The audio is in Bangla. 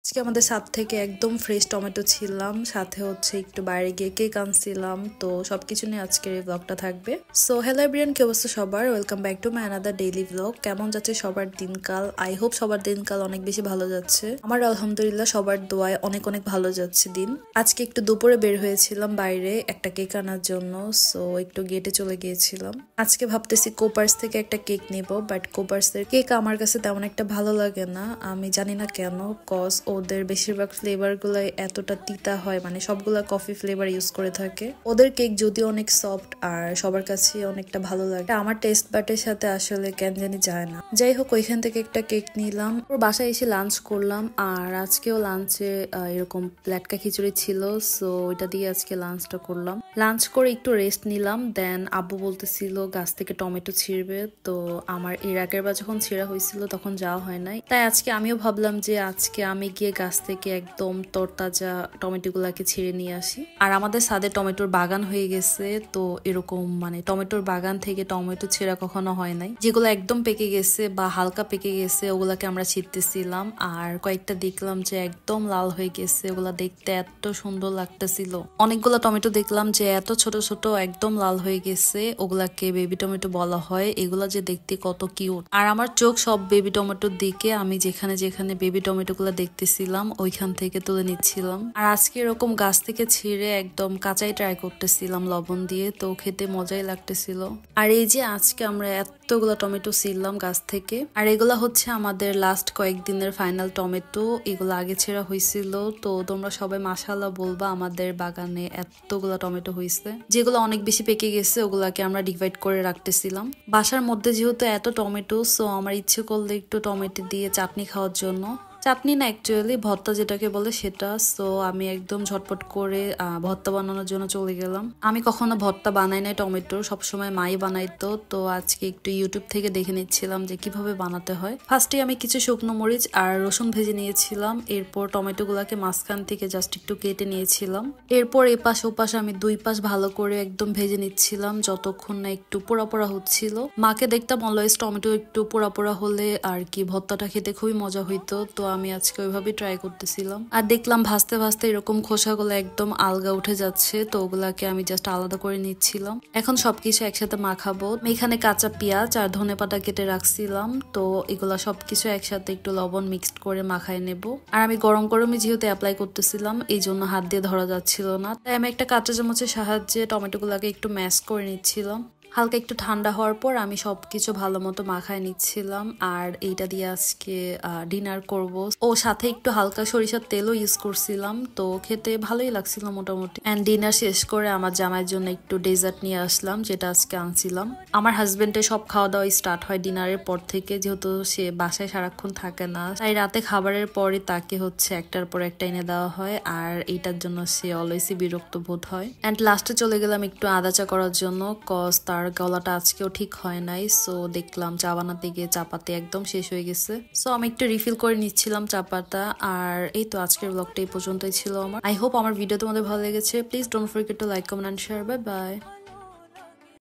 আজকে আমাদের ছাদ থেকে একদম ফ্রেশ টমেটো ছিলাম, সাথে হচ্ছে একটু বাইরে গিয়ে কেক আনছিলাম। তো সবকিছু নিয়ে আজকের এই ব্লগটা থাকবে। সো হ্যালো এভরিওয়ান, কি অবস্থা সবার? Welcome back to my another daily blog. কেমন যাচ্ছে সবার দিনকাল? আই হোপ সবার দিনকাল অনেক বেশি ভালো যাচ্ছে। আমার আলহামদুলিল্লাহ সবার দোয়ায় অনেক অনেক ভালো যাচ্ছে দিন। আজকে একটু দুপুরে বের হয়েছিলাম বাইরে একটা কেক আনার জন্য, সো একটু গেটে চলে গিয়েছিলাম। আজকে ভাবতেছি কোপার্স থেকে একটা কেক নিব, বাট কোপার্সের কেক আমার কাছে তেমন একটা ভালো লাগে না। আমি জানি না কেন, কজ ওদের বেশিরভাগ ফ্লেভার গুলো এতটা তিতা হয়, মানে সবগুলা কফি ফ্লেভার ইউজ করে থাকে। ওদের কেক যদিও অনেক সফট আর সবার কাছে অনেকটা ভালো লাগে, আমার টেস্ট বাটের সাথে আসলে কেন জানি যায় না। যাই হোক, ওইখান থেকে একটা কেক নিলাম, ওর বাসায় এসে লাঞ্চ করলাম। আর আজকেও লাঞ্চে এরকম প্ল্যাটকা খিচুড়ি ছিল, সো ওইটা দিয়ে আজকে লাঞ্চটা করলাম। লাঞ্চ করে একটু রেস্ট নিলাম। দেন আব্বু বলতেছিল গাছ থেকে টমেটো ছিঁড়বে, তো আমার এর আগের বার যখন ছিঁড়া হয়েছিল তখন যাওয়া হয় নাই, তাই আজকে আমিও ভাবলাম যে আজকে আমি গিয়ে গাছ থেকে একদম তরতাজা টমেটো গুলাকে ছিঁড়ে নিয়ে আসি। আর আমাদের ছাদে টমেটোর বাগান হয়ে গেছে, তো এরকম মানে টমেটোর বাগান থেকে টমেটো ছিঁড়া কখনো হয় নাই। যেগুলো একদম পেকে গেছে বা হালকা পেকে গেছে ওগুলাকে আমরা ছিঁড়তেছিলাম। আর কয়েকটা দেখলাম যে একদম লাল হয়ে গেছে, ওগুলা দেখতে এত সুন্দর লাগতেছিল। অনেকগুলো টমেটো দেখলাম যে এত ছোট ছোট একদম লাল হয়ে গেছে, ওগুলাকে বেবি টমেটো বলা হয়। এগুলা যে দেখতে কত কিউট। আর আমার চোখ সব বেবি টমেটোর দিকে, আমি যেখানে যেখানে বেবি টমেটো গুলা দেখতেছিলাম ওইখান থেকে তুলে নিচ্ছিলাম। আর আজকে এরকম গাছ থেকে ছিঁড়ে একদম কাঁচাই ট্রাই করতেছিলাম লবণ দিয়ে, তো খেতে মজাই লাগতেছিল। আর এই যে আজকে আমরা এতগুলো টমেটো ছিঁড়লাম গাছ থেকে, আর এগুলা হচ্ছে আমাদের লাস্ট কয়েকদিনের ফাইনাল টমেটো। এগুলো আগে ছেঁড়া হয়েছিল, তো তোমরা সবাই মাশাআল্লাহ বলবা আমাদের বাগানে এতগুলো টমেটো হয়েছে। যেগুলো অনেক বেশি পেকে গেছে ওগুলাকে আমরা ডিভাইড করে রাখতেছিলাম। বাসার মধ্যে যেহেতু এত টমেটো, সো আমার ইচ্ছে করলে একটু টমেটো দিয়ে চাটনি খাওয়ার জন্য, চাটনি না অ্যাকচুয়ালি ভর্তা যেটাকে বলে সেটা। সো আমি একদম ঝটপট করে ভর্তা বানানোর জন্য চলে গেলাম। আমি কখনো ভর্তা বানাই নাই টমেটোর, সবসময় মাই বানাইতো। তো আজকে একটু ইউটিউব থেকে দেখে নিচ্ছিলাম যে কিভাবে বানাতে হয়। ফার্স্টে আমি কিছু শুকনো মরিচ আর রসুন ভেজে নিয়েছিলাম, এরপর টমেটো গুলাকে মাঝখান থেকে জাস্ট একটু কেটে নিয়েছিলাম। এরপর এপাশ ওপাশ আমি দুই পাশ ভালো করে একদম ভেজে নিচ্ছিলাম যতক্ষণ না একটু পোড়া পোড়া হচ্ছিল। মাকে দেখতাম অলওয়েজ টমেটো একটু পোড়া পোড়া হলে আর কি ভর্তাটা খেতে খুবই মজা হইতো, তো আমি আজকে ওইভাবেই ট্রাই করতেছিলাম। আর দেখলাম ভাজতে ভাজতে এরকম খোসাগুলো একদম আলগা উঠে যাচ্ছে, তো ওগুলাকে আমি জাস্ট আলাদা করে নিচ্ছিলাম। এখন সবকিছু একসাথে মাখাবো। এখানে কাঁচা পেঁয়াজ আর ধনেপাতা কেটে রাখছিলাম, তো এগুলা সবকিছু একসাথে একটু লবণ মিক্সড করে মাখায় নেব। আর আমি গরম গরমে যেহেতু অ্যাপ্লাই করতেছিলাম এই জন্য হাত দিয়ে ধরা যাচ্ছিল না, তাই আমি একটা কাঁচা চামচের সাহায্যে টমেটো গুলাকে একটু ম্যাশ করে নিচ্ছিলাম। হালকা একটু ঠান্ডা হওয়ার পর আমি সবকিছু ভালো মতো মাখায় নিচ্ছিলাম। আর এইটা দিয়ে আজকে ডিনার করব। ও সাথে একটু হালকা সরিষার তেলও ইউজ করছিলাম, তো খেতে ভালোই লাগছিল মোটামুটি। এন্ড ডিনার শেষ করে আমার জামাইয়ের জন্য একটু ডেজার্ট নিয়ে আসলাম, যেটা আজকে আনছিলাম। আমার হাজবেন্ডের সব খাওয়া দাওয়া স্টার্ট হয় ডিনারের পর থেকে, যেহেতু সে বাসায় সারাক্ষণ থাকে না, তাই রাতে খাবারের পরে তাকে হচ্ছে একটার পর একটা এনে দেওয়া হয়। আর এইটার জন্য সে অলওয়েজই বিরক্ত বোধ হয়। এন্ড লাস্টে চলে গেলাম একটু আদা চা করার জন্য, কজ তার গলাটা আজকেও ঠিক হয় নাই। সো দেখলাম চা বানাতে গিয়ে চা পাতি একদম শেষ হয়ে গেছে, সো আমি একটু রিফিল করে নিচ্ছিলাম চা পাতা। আর এই তো আজকের ব্লগটা এই পর্যন্তই ছিল আমার। আই হোপ আমার ভিডিও তোমাদের ভালো লেগেছে। Please don't forget to like, comment and share. Bye by.